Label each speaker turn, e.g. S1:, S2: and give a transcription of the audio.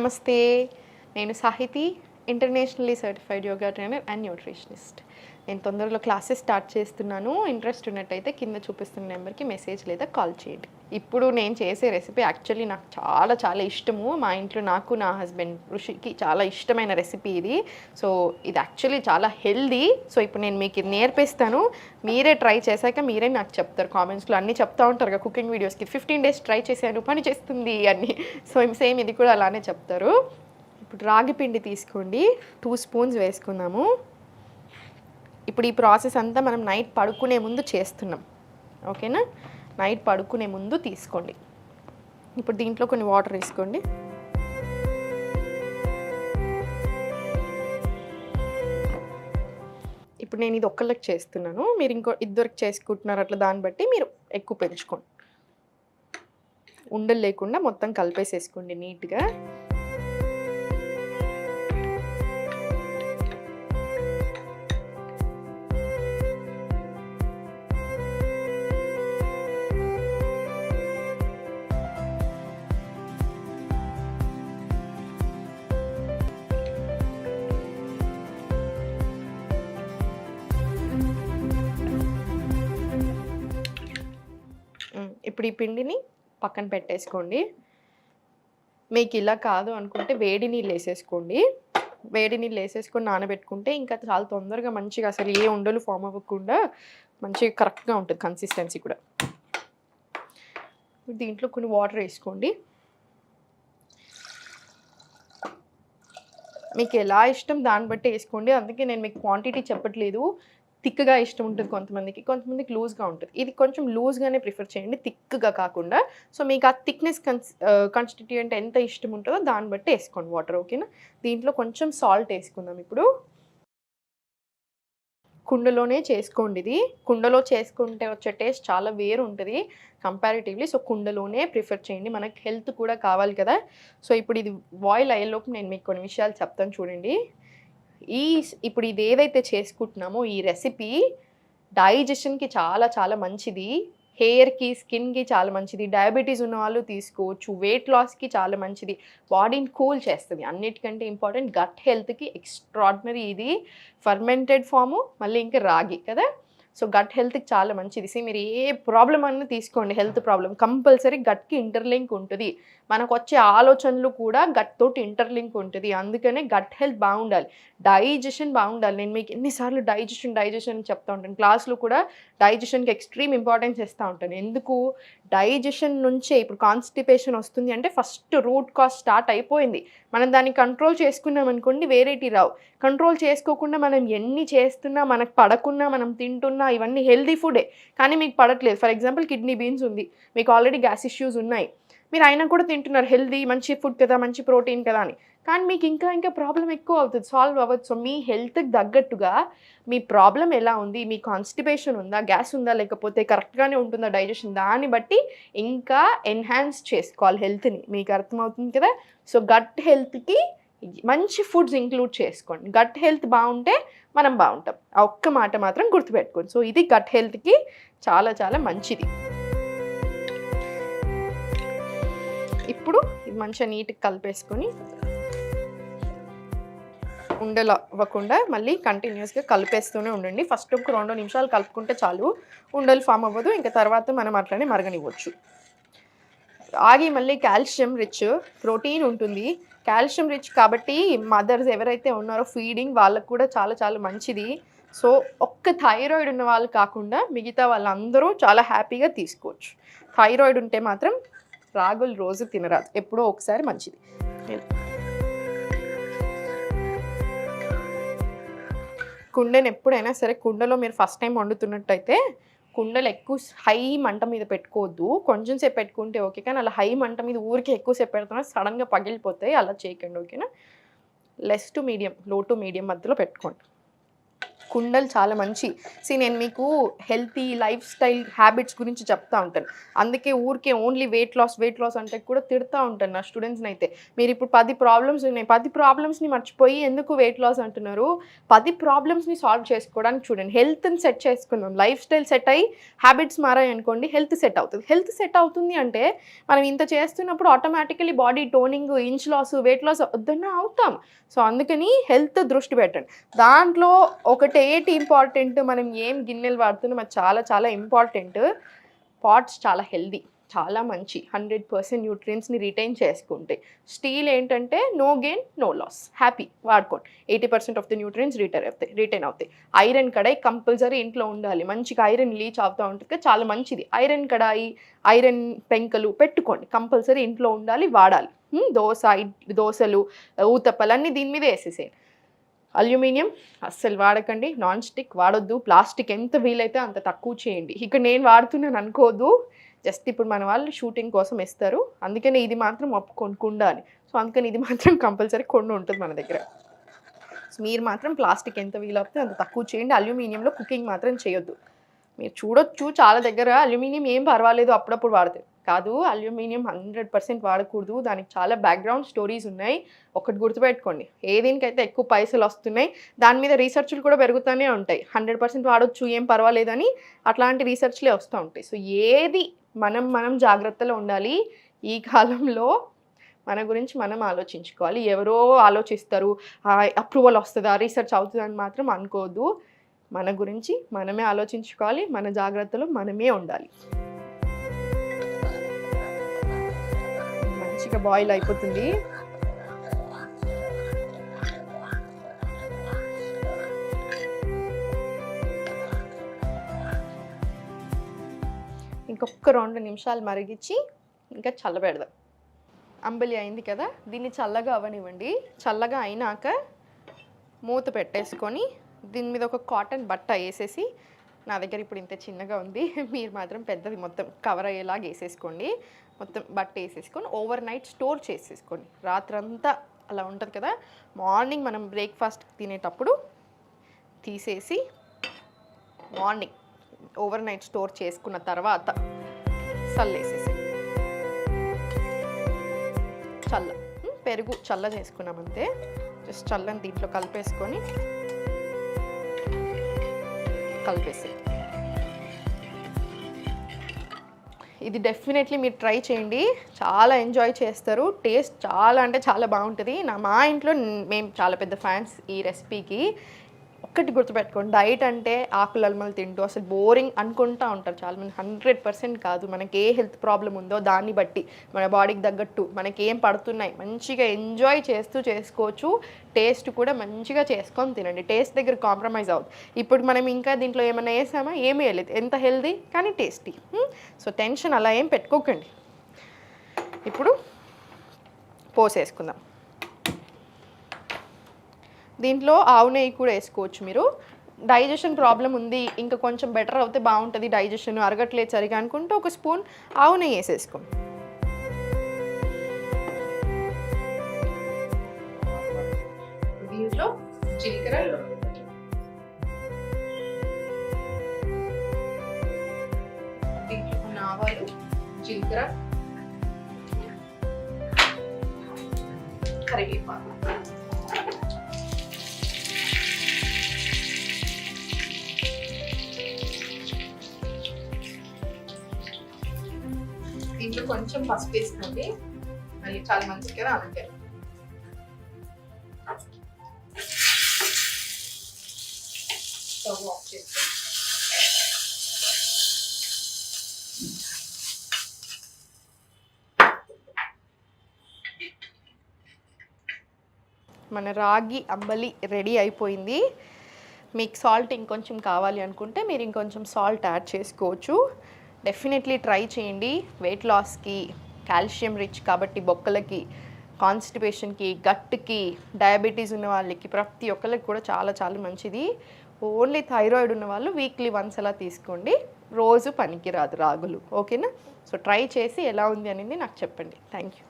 S1: నమస్తే, నేను Sahithi, internationally certified yoga trainer and nutritionist. నేను తొందరలో క్లాసెస్ స్టార్ట్ చేస్తున్నాను. ఇంట్రెస్ట్ ఉన్నట్టయితే కింద చూపిస్తున్న నెంబర్కి మెసేజ్ లేదా కాల్ చేయండి. ఇప్పుడు నేను చేసే రెసిపీ యాక్చువల్లీ నాకు చాలా చాలా ఇష్టము. మా ఇంట్లో నాకు, నా హస్బెండ్ ఋషికి చాలా ఇష్టమైన రెసిపీ ఇది. సో ఇది యాక్చువల్లీ చాలా హెల్దీ. సో ఇప్పుడు నేను మీకు ఇది నేర్పిస్తాను. మీరే ట్రై చేశాక మీరే నాకు చెప్తారు కామెంట్స్లో. అన్నీ చెప్తా ఉంటారు కదా కుకింగ్ వీడియోస్కి, 15 days ట్రై చేశాను, పని చేస్తుంది అని. సో సేమ్ ఇది కూడా అలానే చెప్తారు. ఇప్పుడు రాగి పిండి తీసుకోండి, 2 spoons వేసుకుందాము. ఇప్పుడు ఈ ప్రాసెస్ అంతా మనం నైట్ పడుకునే ముందు చేస్తున్నాం, ఓకేనా? నైట్ పడుకునే ముందు తీసుకోండి. ఇప్పుడు దీంట్లో కొన్ని వాటర్ వేసుకోండి. ఇప్పుడు నేను ఇది ఒక్కళ్ళకి చేస్తున్నాను, మీరు ఇంకో ఇద్దరికి చేసుకుంటున్నారు, అట్లా దాన్ని బట్టి మీరు ఎక్కువ పెంచుకోండి. ఉండలు లేకుండా మొత్తం కలిపేసేసుకోండి నీట్గా. ఇప్పుడు ఈ పిండిని పక్కన పెట్టేసుకోండి. మీకు ఇలా కాదు అనుకుంటే వేడి నీళ్ళు వేసేసుకోండి. వేడి నీళ్ళు వేసేసుకొని నానబెట్టుకుంటే ఇంకా చాలా తొందరగా మంచిగా అసలు ఏ ఉండలు ఫామ్ అవ్వకుండా మంచిగా కరెక్ట్గా ఉంటుంది కన్సిస్టెన్సీ కూడా. దీంట్లో కొన్ని వాటర్ వేసుకోండి. మీకు ఎలా ఇష్టం దాన్ని బట్టి వేసుకోండి. అందుకే నేను మీకు క్వాంటిటీ చెప్పట్లేదు. థిక్గా ఇష్టం ఉంటుంది కొంతమందికి, కొంతమందికి లూజ్గా ఉంటుంది. ఇది కొంచెం లూజ్గానే ప్రిఫర్ చేయండి, థిక్గా కాకుండా. సో మీకు ఆ థిక్నెస్ కాన్స్టిట్యూయెంట్ ఎంత ఇష్టం ఉంటుందో దాన్ని బట్టి వేసుకోండి వాటర్, ఓకేనా? దీంట్లో కొంచెం సాల్ట్ వేసుకుందాం. ఇప్పుడు కుండలోనే చేసుకోండి. ఇది కుండలో చేసుకుంటే వచ్చే టేస్ట్ చాలా వేరు ఉంటుంది కంపారిటివ్లీ. సో కుండలోనే ప్రిఫర్ చేయండి, మనకి హెల్త్ కూడా కావాలి కదా. సో ఇప్పుడు ఇది బాయిల్ అయ్యేలోపు నేను మీకు కొన్ని విషయాలు చెప్తాను చూడండి. ఇప్పుడు ఇది ఏదైతే చేసుకుంటున్నామో ఈ రెసిపీ డైజెషన్కి చాలా చాలా మంచిది, హెయిర్కి, స్కిన్కి చాలా మంచిది, డయాబెటీస్ ఉన్న వాళ్ళు తీసుకోవచ్చు, వెయిట్ లాస్కి చాలా మంచిది, బాడీని కూల్ చేస్తుంది. అన్నిటికంటే ఇంపార్టెంట్ గట్ హెల్త్కి ఎక్స్ట్రాడినరీ ఇది. ఫర్మెంటెడ్ ఫాము, మళ్ళీ ఇంకా రాగి కదా. సో గట్ హెల్త్కి చాలా మంచిది. మీరు ఏ ప్రాబ్లం అన్నా తీసుకోండి, హెల్త్ ప్రాబ్లం కంపల్సరీ గట్కి ఇంటర్లింక్ ఉంటుంది. మనకు వచ్చే ఆలోచనలు కూడా గట్ తోటి ఇంటర్లింక్ ఉంటుంది. అందుకనే గట్ హెల్త్ బాగుండాలి, డైజెషన్ బాగుండాలి. నేను మీకు ఎన్నిసార్లు డైజెషన్ చెప్తా ఉంటాను, క్లాస్లో కూడా డైజెషన్కి ఎక్స్ట్రీమ్ ఇంపార్టెన్స్ ఇస్తూ ఉంటాను. ఎందుకు? డైజెషన్ నుంచే ఇప్పుడు కాన్స్టిపేషన్ వస్తుంది అంటే ఫస్ట్ రూట్ కాజ్ స్టార్ట్ అయిపోయింది. మనం దాన్ని కంట్రోల్ చేసుకున్నాం అనుకోండి, వేరేటి రావు. కంట్రోల్ చేసుకోకుండా మనం ఎన్ని చేస్తున్నా, మనకు పడకున్నా, మనం తింటున్నా, ఇవన్నీ హెల్దీ ఫుడే కానీ మీకు పడట్లేదు. ఫర్ ఎగ్జాంపుల్ కిడ్నీ బీన్స్ ఉంది, మీకు ఆల్రెడీ గ్యాస్ ఇష్యూస్ ఉన్నాయి, మీరు అయినా కూడా తింటున్నారు, హెల్దీ మంచి ఫుడ్ కదా, మంచి ప్రోటీన్ కదా అని, కానీ మీకు ఇంకా ప్రాబ్లం ఎక్కువ అవుతుంది, సాల్వ్ అవ్వదు. సో మీ హెల్త్కి తగ్గట్టుగా మీ ప్రాబ్లం ఎలా ఉంది, మీ కాన్స్టిపేషన్ ఉందా, గ్యాస్ ఉందా, లేకపోతే కరెక్ట్గానే ఉంటుందా డైజెషన్, దాన్ని బట్టి ఇంకా ఎన్హాన్స్ చేసుకోవాలి హెల్త్ని. మీకు అర్థమవుతుంది కదా. సో గట్ హెల్త్కి మంచి ఫుడ్స్ ఇంక్లూడ్ చేసుకోండి. గట్ హెల్త్ బాగుంటే మనం బాగుంటాం, ఆ ఒక్క మాట మాత్రం గుర్తుపెట్టుకోండి. సో ఇది గట్ హెల్త్కి చాలా చాలా మంచిది. ఇప్పుడు ఇది మంచిగా నీట్గా కలిపేసుకొని ఉండలు అవ్వకుండా మళ్ళీ కంటిన్యూస్గా కలిపేస్తూనే ఉండండి. ఫస్ట్ ఒక 2 నిమిషాలు కలుపుకుంటే చాలు, ఉండలు ఫామ్ అవ్వదు. ఇంకా తర్వాత మనం అట్లనే మరగనివ్వచ్చు. రాగి మళ్ళీ కాల్షియం రిచ్, ప్రోటీన్ ఉంటుంది, కాల్షియం రిచ్ కాబట్టి మదర్స్ ఎవరైతే ఉన్నారో ఫీడింగ్ వాళ్ళకు కూడా చాలా చాలా మంచిది. సో ఒక్క థైరాయిడ్ ఉన్న వాళ్ళు కాకుండా మిగతా వాళ్ళందరూ చాలా హ్యాపీగా తీసుకోవచ్చు. థైరాయిడ్ ఉంటే మాత్రం రాగులు రోజు తినరాదు, ఎప్పుడో ఒకసారి మంచిది. కుండను ఎప్పుడైనా సరే, కుండలో మీరు ఫస్ట్ టైం వండుతున్నట్టయితే కుండలు ఎక్కువ హై మంట మీద పెట్టుకోవద్దు, కొంచెం సేపు పెట్టుకుంటే ఓకే. కానీ అలా హై మంట మీద ఊరికి ఎక్కువసేపు పెడుతున్నా సడన్గా పగిలిపోతాయి, అలా చేయకండి, ఓకేనా? లెస్ టు మీడియం, లో టు మీడియం మధ్యలో పెట్టుకోండి. కుండలు చాలా మంచి. నేను మీకు హెల్తీ లైఫ్ స్టైల్ హ్యాబిట్స్ గురించి చెప్తా ఉంటాను. అందుకే ఊరికే ఓన్లీ వెయిట్ లాస్ అంటే కూడా తిడతా ఉంటాను నా స్టూడెంట్స్ని అయితే. మీరు ఇప్పుడు 10 ప్రాబ్లమ్స్ ఉన్నాయి, 10 ప్రాబ్లమ్స్ని మర్చిపోయి ఎందుకు వెయిట్ లాస్ అంటున్నారు? 10 ప్రాబ్లమ్స్ని సాల్వ్ చేసుకోవడానికి చూడండి. హెల్త్ని సెట్ చేసుకుందాం. లైఫ్ స్టైల్ సెట్ అయ్యి హ్యాబిట్స్ మారాయి అనుకోండి, హెల్త్ సెట్ అవుతుంది. హెల్త్ సెట్ అవుతుంది అంటే మనం ఇంత చేస్తున్నప్పుడు automatically body toning, inch loss, weight loss వద్దన్నా అవుతాం. సో అందుకని హెల్త్ దృష్టి పెట్టండి. దాంట్లో ఒకటి ఏంటి ఇంపార్టెంట్, మనం ఏం గిన్నెలు వాడుతున్నాం అది చాలా చాలా ఇంపార్టెంట్. పాట్స్ చాలా హెల్దీ, చాలా మంచి, 100% న్యూట్రియన్స్ని రిటైన్ చేసుకుంటాయి. స్టీల్ ఏంటంటే no gain no loss, happy వాడుకోండి. 80% ఆఫ్ ద న్యూట్రియన్స్ రిటైన్ అవుతాయి. ఐరన్ కడాయి కంపల్సరీ ఇంట్లో ఉండాలి. మంచిగా ఐరన్ లీచ్ అవుతూ ఉంటుంది, చాలా మంచిది. ఐరన్ కడాయి, ఐరన్ పెంకలు పెట్టుకోండి, కంపల్సరీ ఇంట్లో ఉండాలి, వాడాలి. దోశలు, ఊతప్పలు అన్నీ దీని మీద వేసేసేయండి. అల్యూమినియం అస్సలు వాడకండి, నాన్ స్టిక్ వాడొద్దు, ప్లాస్టిక్ ఎంత వీలైతే అంత తక్కువ చేయండి. ఇక్కడ నేను వాడుతున్నాను అనుకోదు, జస్ట్ ఇప్పుడు మన వాళ్ళు షూటింగ్ కోసం ఇస్తారు, అందుకని ఇది మాత్రం కుండ అని. సో అందుకని ఇది మాత్రం కంపల్సరీ కొండ ఉంటుంది మన దగ్గర. సో మీరు మాత్రం ప్లాస్టిక్ ఎంత వీలవుతే అంత తక్కువ చేయండి. అల్యూమినియంలో కుకింగ్ మాత్రం చేయొద్దు. మీరు చూడొచ్చు చాలా దగ్గర అల్యూమినియం ఏం పర్వాలేదు అప్పుడప్పుడు వాడతారు, కాదు అల్యూమినియం 100% వాడకూడదు. దానికి చాలా బ్యాక్గ్రౌండ్ స్టోరీస్ ఉన్నాయి. ఒకటి గుర్తుపెట్టుకోండి, ఏదేనికైతే ఎక్కువ పైసలు వస్తున్నాయి దాని మీద రీసెర్చ్లు కూడా పెరుగుతూనే ఉంటాయి. 100% వాడొచ్చు ఏం పర్వాలేదని అట్లాంటి రీసెర్చ్లే వస్తూ ఉంటాయి. సో ఏది మనం జాగ్రత్తలో ఉండాలి. ఈ కాలంలో మన గురించి మనం ఆలోచించుకోవాలి. ఎవరో ఆలోచిస్తారు, అప్రూవల్ వస్తుందా, రీసెర్చ్ అవుతుందని మాత్రం అనుకోవద్దు. మన గురించి మనమే ఆలోచించుకోవాలి, మన జాగ్రత్తలో మనమే ఉండాలి. మంచిగా బాయిల్ అయిపోతుంది. ఇంకొక 2 నిమిషాలు మరిగించి ఇంకా చల్లబెడదాం. అంబలి అయింది కదా, దీన్ని చల్లగా అవ్వనివ్వండి. చల్లగా అయినాక మూత పెట్టేసుకొని దీని మీద ఒక కాటన్ బట్ట వేసేసి, నా దగ్గర ఇప్పుడు ఇంత చిన్నగా ఉంది, మీరు మాత్రం పెద్దది మొత్తం కవర్ అయ్యేలాగా వేసేసుకోండి. మొత్తం బట్ట వేసేసుకొని ఓవర్ నైట్ స్టోర్ చేసేసుకోండి. రాత్రంతా అలా ఉంటుంది కదా, మార్నింగ్ మనం బ్రేక్ఫాస్ట్ తినేటప్పుడు తీసేసి మార్నింగ్ ఓవర్ నైట్ స్టోర్ చేసుకున్న తర్వాత చల్లేసేసి, చల్ల పెరుగు చల్ల చేసుకున్నామంతే. జస్ట్ చల్లని దీంట్లో కలిపేసి ఇది డెఫినెట్లీ మీరు ట్రై చేయండి, చాలా ఎంజాయ్ చేస్తారు. టేస్ట్ చాలా అంటే చాలా బాగుంటుంది. మా ఇంట్లో మేము చాలా పెద్ద ఫ్యాన్స్ ఈ రెసిపీకి. ఒక్కటి గుర్తుపెట్టుకోండి, డైట్ అంటే ఆకులల్మలు తింటూ అసలు బోరింగ్ అనుకుంటూ ఉంటారు చాలామంది. 100% కాదు. మనకి ఏ హెల్త్ ప్రాబ్లం ఉందో దాన్ని బట్టి మన బాడీకి తగ్గట్టు మనకి ఏం పడుతున్నాయి మంచిగా ఎంజాయ్ చేస్తూ చేసుకోవచ్చు. టేస్ట్ కూడా మంచిగా చేసుకొని తినండి. టేస్ట్ దగ్గర కాంప్రమైజ్ అవుతుంది. ఇప్పుడు మనం ఇంకా దీంట్లో ఏమైనా వేసామా, ఏమీ వేయలేదు, ఎంత హెల్దీ కానీ టేస్టీ. సో టెన్షన్ అలా ఏం పెట్టుకోకండి. ఇప్పుడు పోసేసుకుందాం. దీంట్లో ఆవు నెయ్యి కూడా వేసుకోవచ్చు మీరు. డైజెషన్ ప్రాబ్లం ఉంది, ఇంకా కొంచెం బెటర్ అవుతే బాగుంటుంది, డైజెషన్ అరగట్లేదు సరిగా అనుకుంటే ఒక స్పూన్ ఆవు నెయ్యి వేసేసుకోండి. దీంట్లో జీలకర్ర, దీంట్లో ఆవాలు, జీలకర్ర, కరివేపాకు, దీంట్లో కొంచెం పసుపు వేసుకోండి, మళ్ళీ చాలా మంచిది కదా అందుకే. స్టవ్ ఆఫ్ చేసుకోండి. మన రాగి అంబలి రెడీ అయిపోయింది. మీకు సాల్ట్ ఇంకొంచెం కావాలి అనుకుంటే మీరు ఇంకొంచెం సాల్ట్ యాడ్ చేసుకోవచ్చు. డెఫినెట్లీ ట్రై చేయండి. వెయిట్ లాస్కి, కాల్షియం రిచ్ కాబట్టి బొక్కలకి, కాన్స్టిపేషన్కి, గట్కి, డయాబెటీస్ ఉన్న వాళ్ళకి, ప్రతి ఒక్కరికి కూడా చాలా చాలా మంచిది. ఓన్లీ థైరాయిడ్ ఉన్న వాళ్ళు వీక్లీ వన్స్ అలా తీసుకోండి, రోజు పనికి రాదు రాగులు. ఓకేనా? సో ట్రై చేసి ఎలా ఉంది అనేది నాకు చెప్పండి. Thank you.